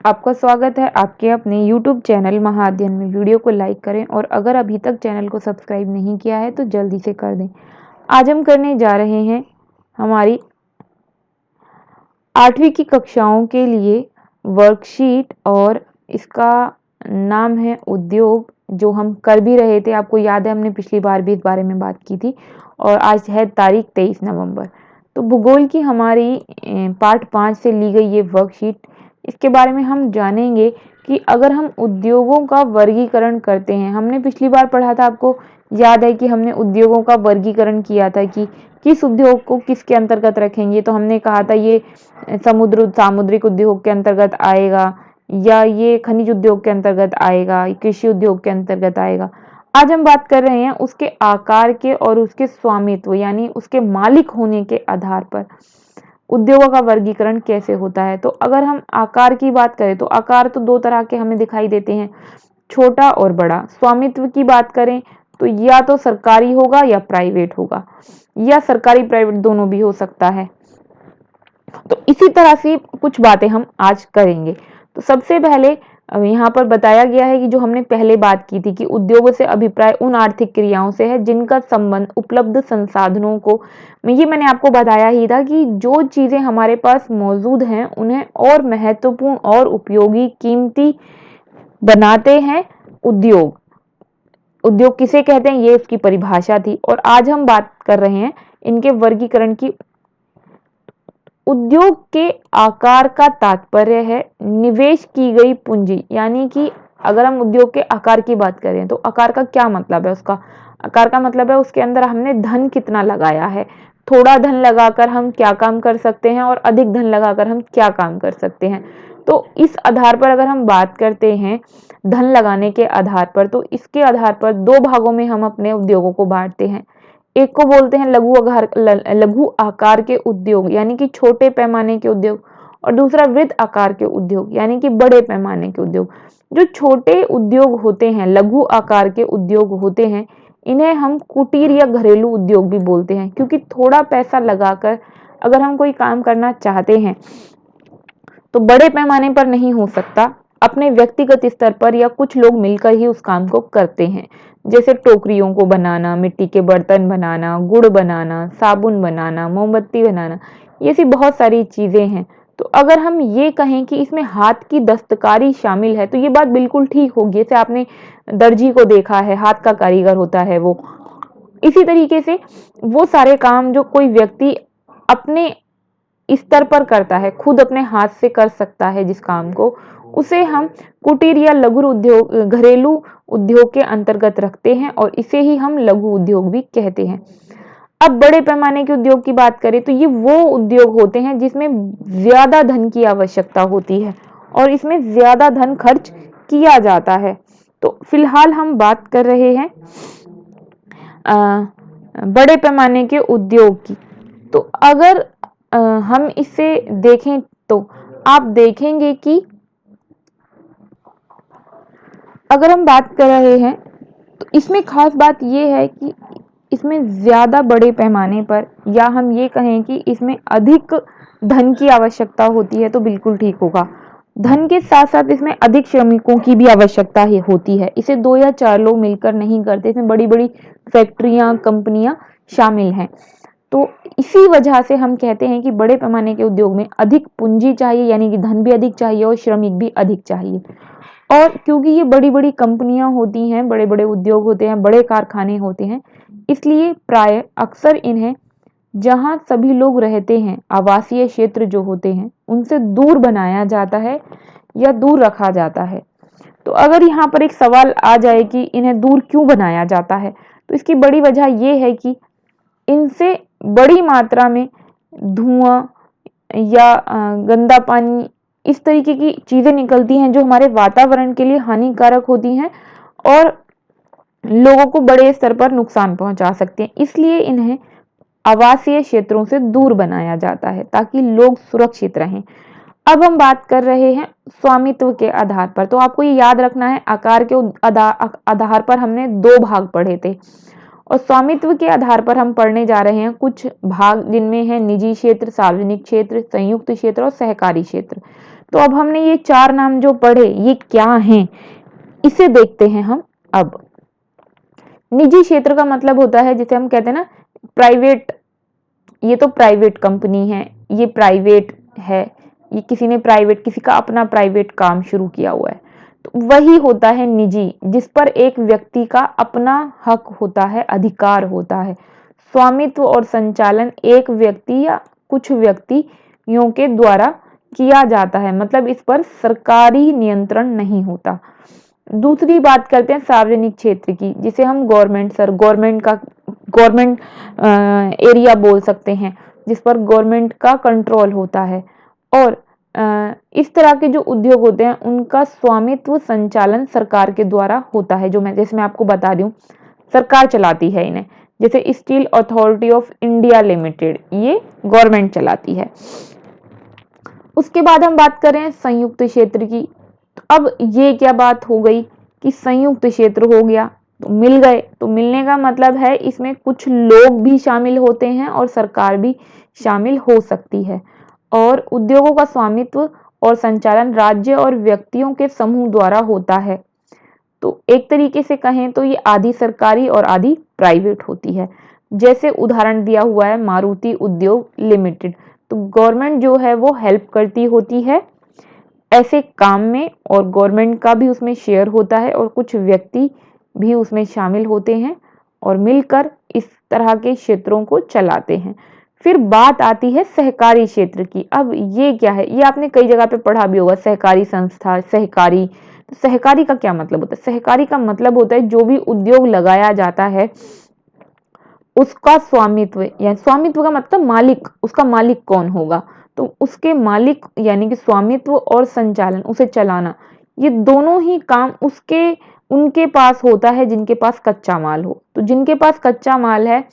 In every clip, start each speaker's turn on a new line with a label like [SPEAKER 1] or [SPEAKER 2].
[SPEAKER 1] आपका स्वागत है आपके अपने YouTube चैनल महाअध्ययन में। वीडियो को लाइक करें और अगर अभी तक चैनल को सब्सक्राइब नहीं किया है तो जल्दी से कर दें। आज हम करने जा रहे हैं हमारी 8वीं की कक्षाओं के लिए वर्कशीट और इसका नाम है उद्योग, जो हम कर भी रहे थे। आपको याद है हमने पिछली बार भी इस बारे में बात की थी और आज है तारीख 23 नवंबर। तो भूगोल की हमारी पार्ट 5 से ली गई ये वर्कशीट, इसके बारे में हम जानेंगे कि अगर हम उद्योगों का वर्गीकरण करते हैं। हमने पिछली बार पढ़ा था, आपको याद है कि हमने उद्योगों का वर्गीकरण किया था कि किस उद्योग को किसके अंतर्गत रखेंगे। तो हमने कहा था ये सामुद्रिक उद्योग के अंतर्गत आएगा, या ये खनिज उद्योग के अंतर्गत आएगा, कृषि उद्योग के अंतर्गत आएगा। आज हम बात कर रहे हैं उसके आकार के और उसके स्वामित्व यानी उसके मालिक होने के आधार पर उद्योगों का वर्गीकरण कैसे होता है। तो अगर हम आकार की बात करें तो आकार तो दो तरह के हमें दिखाई देते हैं, छोटा और बड़ा। स्वामित्व की बात करें तो या तो सरकारी होगा या प्राइवेट होगा, या सरकारी प्राइवेट दोनों भी हो सकता है। तो इसी तरह से कुछ बातें हम आज करेंगे। तो सबसे पहले यहाँ पर बताया गया है कि जो हमने पहले बात की थी कि उद्योगों से अभिप्राय उन आर्थिक क्रियाओं से है जिनका संबंध उपलब्ध संसाधनों को, ये मैंने आपको बताया ही था कि जो चीजें हमारे पास मौजूद हैं उन्हें और महत्वपूर्ण और उपयोगी कीमती बनाते हैं उद्योग। उद्योग किसे कहते हैं, ये उसकी परिभाषा थी। और आज हम बात कर रहे हैं इनके वर्गीकरण की। उद्योग के आकार का तात्पर्य है निवेश की गई पूंजी, यानी कि अगर हम उद्योग के आकार की बात करें तो आकार का क्या मतलब है, उसका आकार का मतलब है उसके अंदर हमने धन कितना लगाया है। थोड़ा धन लगाकर हम क्या काम कर सकते हैं और अधिक धन लगाकर हम क्या काम कर सकते हैं। तो इस आधार पर अगर हम बात करते हैं धन लगाने के आधार पर, तो इसके आधार पर दो भागों में हम अपने उद्योगों को बांटते हैं। एक को बोलते हैं लघु आकार के उद्योग, यानी कि छोटे पैमाने के उद्योग, और दूसरा वृहद आकार के उद्योग यानी कि बड़े पैमाने के उद्योग। जो छोटे उद्योग होते हैं, लघु आकार के उद्योग होते हैं, इन्हें हम कुटीर या घरेलू उद्योग भी बोलते हैं, क्योंकि थोड़ा पैसा लगाकर अगर हम कोई काम करना चाहते हैं तो बड़े पैमाने पर नहीं हो सकता, अपने व्यक्तिगत स्तर पर या कुछ लोग मिलकर ही उस काम को करते हैं। जैसे टोकरियों को बनाना, मिट्टी के बर्तन बनाना, गुड़ बनाना, साबुन बनाना, मोमबत्ती बनाना, ये सी बहुत सारी चीजें हैं। तो अगर हम ये कहें कि इसमें हाथ की दस्तकारी शामिल है तो ये बात बिल्कुल ठीक होगी। जैसे आपने दर्जी को देखा है, हाथ का कारीगर होता है वो। इसी तरीके से वो सारे काम जो कोई व्यक्ति अपने स्तर पर करता है, खुद अपने हाथ से कर सकता है जिस काम को, उसे हम कुटीर या लघु उद्योग, घरेलू उद्योग के अंतर्गत रखते हैं और इसे ही हम लघु उद्योग भी कहते हैं। अब बड़े पैमाने के उद्योग की बात करें तो ये वो उद्योग होते हैं जिसमें ज्यादा धन की आवश्यकता होती है और इसमें ज्यादा धन खर्च किया जाता है। तो फिलहाल हम बात कर रहे हैं बड़े पैमाने के उद्योग की। तो अगर हम इसे देखें तो आप देखेंगे कि अगर हम बात कर रहे हैं तो इसमें खास बात यह है कि इसमें ज्यादा बड़े पैमाने पर, या हम ये कहें कि इसमें अधिक धन की आवश्यकता होती है तो बिल्कुल ठीक होगा। धन के साथ साथ इसमें अधिक श्रमिकों की भी आवश्यकता होती है। इसे 2 या 4 लोग मिलकर नहीं करते, इसमें बड़ी बड़ी फैक्ट्रियां, कंपनियां शामिल हैं। तो इसी वजह से हम कहते हैं कि बड़े पैमाने के उद्योग में अधिक पूंजी चाहिए, यानी कि धन भी अधिक चाहिए और श्रमिक भी अधिक चाहिए। और क्योंकि ये बड़ी बड़ी कंपनियां होती हैं, बड़े बड़े उद्योग होते हैं, बड़े कारखाने होते हैं, इसलिए प्राय अक्सर इन्हें जहां सभी लोग रहते हैं, आवासीय क्षेत्र जो होते हैं, उनसे दूर बनाया जाता है या दूर रखा जाता है। तो अगर यहाँ पर एक सवाल आ जाए कि इन्हें दूर क्यों बनाया जाता है, तो इसकी बड़ी वजह यह है कि इनसे बड़ी मात्रा में धुआं या गंदा पानी, इस तरीके की चीजें निकलती हैं जो हमारे वातावरण के लिए हानिकारक होती हैं और लोगों को बड़े स्तर पर नुकसान पहुंचा सकते हैं। इसलिए इन्हें आवासीय क्षेत्रों से दूर बनाया जाता है ताकि लोग सुरक्षित रहें। अब हम बात कर रहे हैं स्वामित्व के आधार पर। तो आपको ये याद रखना है, आकार के आधार पर हमने 2 भाग पढ़े थे और स्वामित्व के आधार पर हम पढ़ने जा रहे हैं कुछ भाग, जिनमें है निजी क्षेत्र, सार्वजनिक क्षेत्र, संयुक्त क्षेत्र और सहकारी क्षेत्र। तो अब हमने ये 4 नाम जो पढ़े ये क्या हैं, इसे देखते हैं हम। अब निजी क्षेत्र का मतलब होता है, जिसे हम कहते हैं ना प्राइवेट, ये तो प्राइवेट कंपनी है, ये प्राइवेट है, ये किसी ने प्राइवेट, किसी का अपना प्राइवेट काम शुरू किया हुआ है, तो वही होता है निजी, जिस पर एक व्यक्ति का अपना हक होता है, अधिकार होता है। स्वामित्व और संचालन एक व्यक्ति या कुछ व्यक्तियों के द्वारा किया जाता है, मतलब इस पर सरकारी नियंत्रण नहीं होता। दूसरी बात करते हैं सार्वजनिक क्षेत्र की, जिसे हम गवर्नमेंट एरिया बोल सकते हैं, जिस पर गवर्नमेंट का कंट्रोल होता है। और इस तरह के जो उद्योग होते हैं उनका स्वामित्व संचालन सरकार के द्वारा होता है, जैसे मैं आपको बता दूं, सरकार चलाती है इन्हें। जैसे steel authority of India limited, ये गवर्नमेंट चलाती है। उसके बाद हम बात करें संयुक्त क्षेत्र की। अब ये क्या बात हो गई कि संयुक्त क्षेत्र हो गया तो मिल गए, तो मिलने का मतलब है इसमें कुछ लोग भी शामिल होते हैं और सरकार भी शामिल हो सकती है। और उद्योगों का स्वामित्व और संचालन राज्य और व्यक्तियों के समूह द्वारा होता है। तो एक तरीके से कहें तो ये आधी सरकारी और आधी प्राइवेट होती है। जैसे उदाहरण दिया हुआ है मारुति उद्योग लिमिटेड, तो गवर्नमेंट जो है वो हेल्प करती होती है ऐसे काम में, और गवर्नमेंट का भी उसमें शेयर होता है और कुछ व्यक्ति भी उसमें शामिल होते हैं और मिलकर इस तरह के क्षेत्रों को चलाते हैं। फिर बात आती है सहकारी क्षेत्र की। अब ये क्या है, ये आपने कई जगह पे पढ़ा भी होगा, सहकारी संस्था, सहकारी। तो सहकारी का क्या मतलब होता है? सहकारी का मतलब होता है जो भी उद्योग लगाया जाता है उसका स्वामित्व, या स्वामित्व का मतलब मालिक, उसका मालिक कौन होगा, तो उसके मालिक यानी कि स्वामित्व और संचालन, उसे चलाना, ये दोनों ही काम उनके पास होता है जिनके पास कच्चा माल हो। तो जिनके पास कच्चा माल है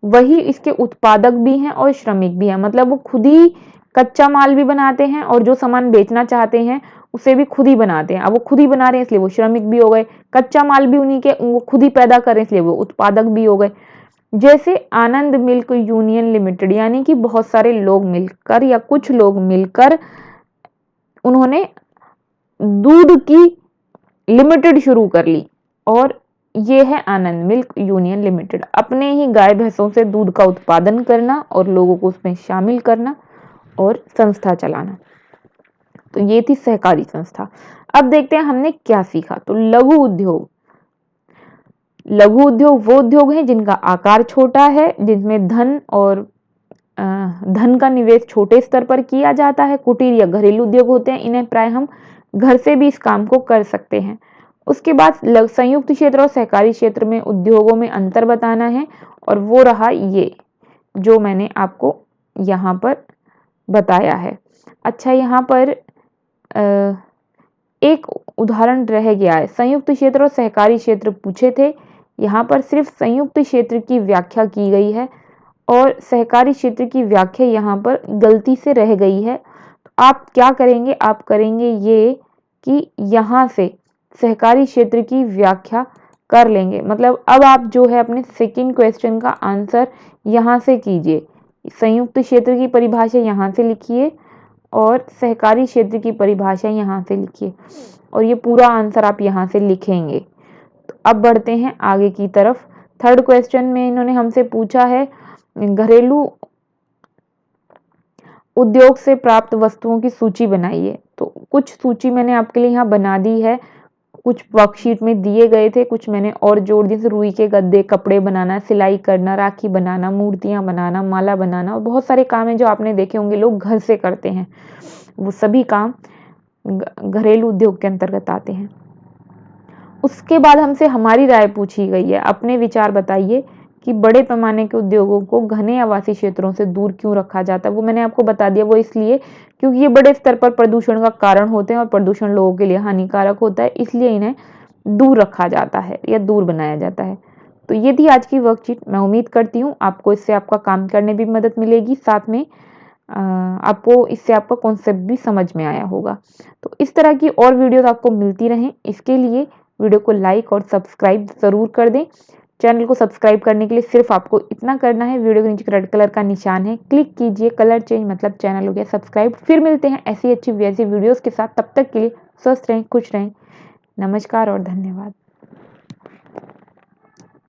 [SPEAKER 1] वही इसके उत्पादक भी हैं और श्रमिक भी हैं, मतलब वो खुद ही कच्चा माल भी बनाते हैं और जो सामान बेचना चाहते हैं उसे भी खुद ही बनाते हैं। अब वो खुद ही बना रहे हैं इसलिए वो श्रमिक भी हो गए, कच्चा माल भी उन्हीं के, वो खुद ही पैदा कर रहे हैं इसलिए वो उत्पादक भी हो गए। जैसे आनंद मिल्क यूनियन लिमिटेड, यानी कि बहुत सारे लोग मिलकर या कुछ लोग मिलकर उन्होंने दूध की लिमिटेड शुरू कर ली, और ये है आनंद मिल्क यूनियन लिमिटेड। अपने ही गाय भैंसों से दूध का उत्पादन करना और लोगों को उसमें शामिल करना और संस्था चलाना। तो ये थी सहकारी संस्था। अब देखते हैं हमने क्या सीखा। तो लघु उद्योग, लघु उद्योग वो उद्योग हैं जिनका आकार छोटा है, जिसमें धन का निवेश छोटे स्तर पर किया जाता है। कुटीर या घरेलू उद्योग होते हैं, इन्हें प्राय हम घर से भी इस काम को कर सकते हैं। उसके बाद संयुक्त क्षेत्र और सहकारी क्षेत्र में उद्योगों में अंतर बताना है, और वो रहा ये जो मैंने आपको यहाँ पर बताया है। अच्छा, यहाँ पर एक उदाहरण रह गया है, संयुक्त क्षेत्र और सहकारी क्षेत्र पूछे थे, यहाँ पर सिर्फ संयुक्त क्षेत्र की व्याख्या की गई है और सहकारी क्षेत्र की व्याख्या यहाँ पर गलती से रह गई है। तो आप क्या करेंगे, आप करेंगे ये कि यहाँ से सहकारी क्षेत्र की व्याख्या कर लेंगे। मतलब अब आप जो है अपने सेकंड क्वेश्चन का आंसर यहाँ से कीजिए, संयुक्त क्षेत्र की परिभाषा यहाँ से लिखिए और सहकारी क्षेत्र की परिभाषा यहाँ से लिखिए, और ये पूरा आंसर आप यहाँ से लिखेंगे। तो अब बढ़ते हैं आगे की तरफ। थर्ड क्वेश्चन में इन्होंने हमसे पूछा है घरेलू उद्योग से प्राप्त वस्तुओं की सूची बनाइए। तो कुछ सूची मैंने आपके लिए यहाँ बना दी है, कुछ वर्कशीट में दिए गए थे, कुछ मैंने और जोड़ दिए। रुई के गद्दे, कपड़े बनाना, सिलाई करना, राखी बनाना, मूर्तियां बनाना, माला बनाना, और बहुत सारे काम हैं जो आपने देखे होंगे लोग घर से करते हैं। वो सभी काम घरेलू उद्योग के अंतर्गत आते हैं। उसके बाद हमसे हमारी राय पूछी गई है, अपने विचार बताइए कि बड़े पैमाने के उद्योगों को घने आवासीय क्षेत्रों से दूर क्यों रखा जाता है। वो मैंने आपको बता दिया, वो इसलिए क्योंकि ये बड़े स्तर पर प्रदूषण का कारण होते हैं और प्रदूषण लोगों के लिए हानिकारक होता है, इसलिए इन्हें दूर रखा जाता है या दूर बनाया जाता है। तो ये थी आज की वर्कशीट। मैं उम्मीद करती हूँ आपको इससे आपका काम करने में भी मदद मिलेगी, साथ में आपको इससे आपका कॉन्सेप्ट भी समझ में आया होगा। तो इस तरह की और वीडियोस आपको मिलती रहें, इसके लिए वीडियो को लाइक और सब्सक्राइब जरूर कर दें। चैनल को सब्सक्राइब करने के लिए सिर्फ आपको इतना करना है, वीडियो के नीचे रेड कलर का निशान है, क्लिक कीजिए, कलर चेंज मतलब चैनल हो गया सब्सक्राइब। फिर मिलते हैं ऐसी अच्छी वैसी वीडियोस के साथ, तब तक के लिए स्वस्थ रहें, खुश रहें। नमस्कार और धन्यवाद।